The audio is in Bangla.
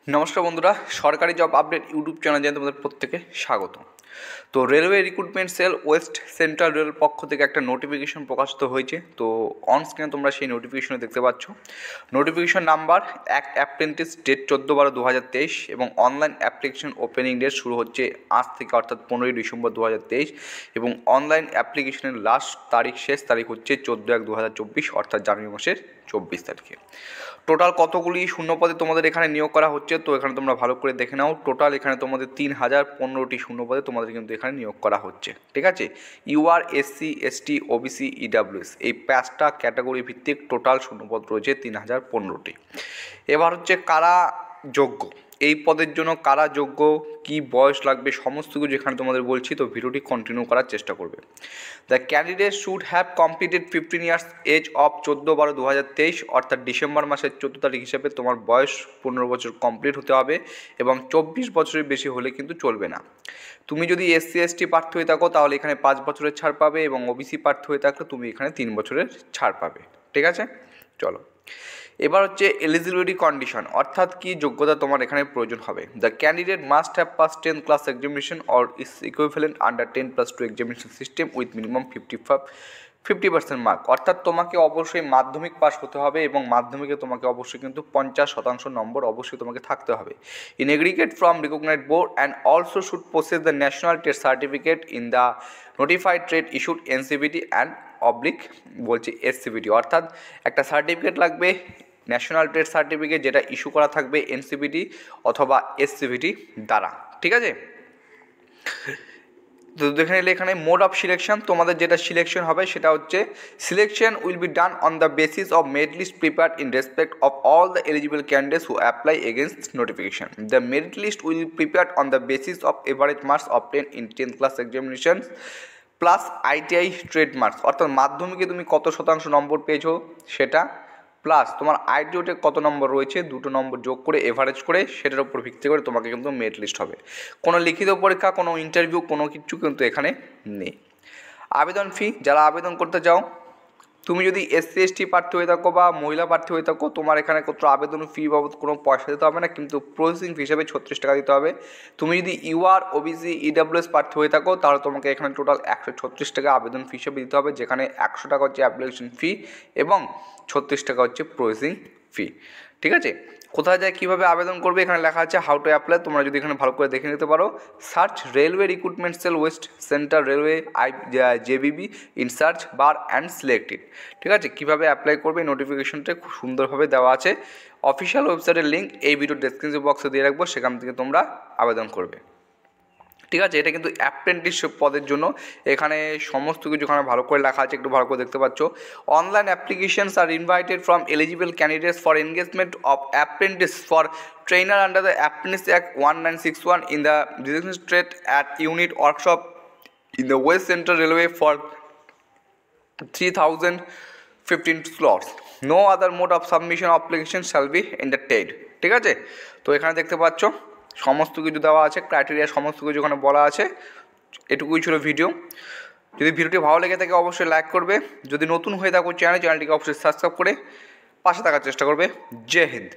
নমস্কার বন্ধুরা, সরকারি জব আপডেট ইউটিউব চ্যানেলে জানাতে তোমাদের প্রত্যেকে স্বাগত। তো railway recruitment sell West central rail পক্ষ থেকে একটা নোটিফিকেশন প্রকাশিত হয়েছে। তো অন স্ক্রিনে তোমরা সেই নোটিফিকেশনে দেখতে পাচ্ছ। নোটিফিকেশন নাম্বার অ্যাপ্রেন্টিস, ডেট 14/12/2023 এবং অনলাইন অ্যাপ্লিকেশন ওপেনিং ডেট শুরু হচ্ছে আজ থেকে, অর্থাৎ 15ই ডিসেম্বর 2023 এবং অনলাইন অ্যাপ্লিকেশনের লাস্ট তারিখ, শেষ তারিখ হচ্ছে 14/1/2024, অর্থাৎ জানুয়ারি মাসের 24 তারিখে। টোটাল কতগুলি শূন্যপদে তোমাদের এখানে নিয়োগ করা হচ্ছে, তো এখানে তোমরা ভালো করে দেখে নাও। টোটাল এখানে তোমাদের 3015টি শূন্যপদে তোমাদের কিন্তু এখানে নিয়োগ করা হচ্ছে। ঠিক আছে, UR, SC, ST, OBC, EWS এই 5টা ক্যাটাগরি ভিত্তিক টোটাল শূন্যপদ রয়েছে 3015টি। এবার হচ্ছে কারা যোগ্য, এই পদের জন্য কারা যোগ্য, কি বয়স লাগবে, সমস্ত কিছু এখানে তোমাদের বলছি। তো ভিডিওটি কন্টিনিউ করার চেষ্টা করবে। The candidate should have completed 15 years age of 14/12/2023, অর্থাৎ ডিসেম্বর মাসের 14 তারিখ হিসেবে তোমার বয়স 15 বছর কমপ্লিট হতে হবে এবং 24 বছরের বেশি হলে কিন্তু চলবে না। তুমি যদি এসসি এসটি প্রার্থী হয়ে থাকো তাহলে এখানে 5 বছরের ছাড় পাবে এবং ওবিসি প্রার্থী হয়ে থাকলে তুমি এখানে 3 বছরের ছাড় পাবে। ঠিক আছে, চলো এবার হচ্ছে এলিজিবিলিটি কন্ডিশন, অর্থাৎ কি যোগ্যতা তোমার এখানে প্রয়োজন হবে। The candidate must have pass 10th class examination or is equivalent under 10+2 examination system with minimum 50% mark, অর্থাৎ তোমাকে অবশ্যই মাধ্যমিক পাস হতে হবে এবং মাধ্যমিকে তোমাকে অবশ্যই কিন্তু 50% নম্বর অবশ্যই তোমাকে থাকতে হবে। In aggregate from recognized board and also should process the national test certificate in the notified trade issued NCVT and oblique বলছি এসসিবিটি, অর্থাৎ একটা সার্টিফিকেট লাগবে, ন্যাশনাল ট্রেড সার্টিফিকেট, যেটা ইস্যু করা থাকবে এনসিবিটি অথবা এসসিবিটি দ্বারা। ঠিক আছে, তো দেখে নিলে এখানে মোড অফ সিলেকশন, তোমাদের যেটা সিলেকশন হবে সেটা হচ্ছে selection will be done on the basis of merit list prepared in respect of all the eligible candidates who apply against notification. The merit list will be prepared on the basis of average marks obtain in 10th class examination plus ITI trade marks, অর্থাৎ মাধ্যমিকে তুমি কত শতাংশ নম্বর পেয়েছো সেটা, প্লাস তোমার আইটিওতে কত নম্বর রয়েছে, দুটো নম্বর যোগ করে এভারেজ করে সেটার উপর ভিত্তি করে তোমাকে কিন্তু মেরিট লিস্ট হবে। কোনো লিখিত পরীক্ষা, কোনো ইন্টারভিউ, কোনো কিছু কিন্তু এখানে নেই। আবেদন ফি, যারা আবেদন করতে চাও, তুমি যদি এসসি এসটি প্রার্থী হয়ে থাকো বা মহিলা প্রার্থী হয়ে থাকো, তোমার এখানে কত আবেদন ফি বাবদ কোনো পয়সা দিতে হবে না, কিন্তু প্রসেসিং ফি হিসেবে 36 টাকা দিতে হবে। তুমি যদি ইউআর, ওবিসি, ইডাব্লিউএস প্রার্থী হয়ে থাকো তাহলে তোমাকে এখানে টোটাল 136 টাকা আবেদন ফি হিসেবে দিতে হবে, যেখানে 100 টাকা হচ্ছে অ্যাপ্লিকেশন ফি এবং 36 টাকা হচ্ছে প্রসেসিং ফি। ঠিক আছে, কোথায় যায় কীভাবে আবেদন করবে এখানে লেখা আছে হাউ টু অ্যাপ্লাই, তোমরা যদি এখানে ভালো করে দেখে নিতে পারো। Search railway recruitment sell West Central railway জেবিবি in search bar and selected. ঠিক আছে, কীভাবে অ্যাপ্লাই করবে নোটিফিকেশনটা খুব সুন্দরভাবে দেওয়া আছে। অফিসিয়াল ওয়েবসাইটের লিঙ্ক এই ভিডিও ডেসক্রিপশন বক্সে দিয়ে রাখবো, সেখান থেকে তোমরা আবেদন করবে। ঠিক আছে, এটা কিন্তু অ্যাপ্রেন্টিসশিপ পদের জন্য, এখানে সমস্ত কিছু এখানে ভালো করে লেখা আছে, একটু ভালো করে দেখতে পাচ্ছ। Online applications are invited from eligible candidates for engagement of apprentice for trainer under the apprentice act 1961 in the designated trade at unit workshop in the West Central Railway for 3015 slots. No other mode of submission application shall be entertained. ঠিক আছে, তো এখানে দেখতে পাচ্ছ সমস্ত কিছু দেওয়া আছে, ক্রাইটেরিয়া সমস্ত কিছু এখানে বলা আছে। এটুকুই ছিল ভিডিও। যদি ভিডিওটি ভালো লেগে থাকে অবশ্যই লাইক করবে, যদি নতুন হয়ে থাকো চ্যানেলটিকে অবশ্যই সাবস্ক্রাইব করে পাশে থাকার চেষ্টা করবে। জয় হিন্দ।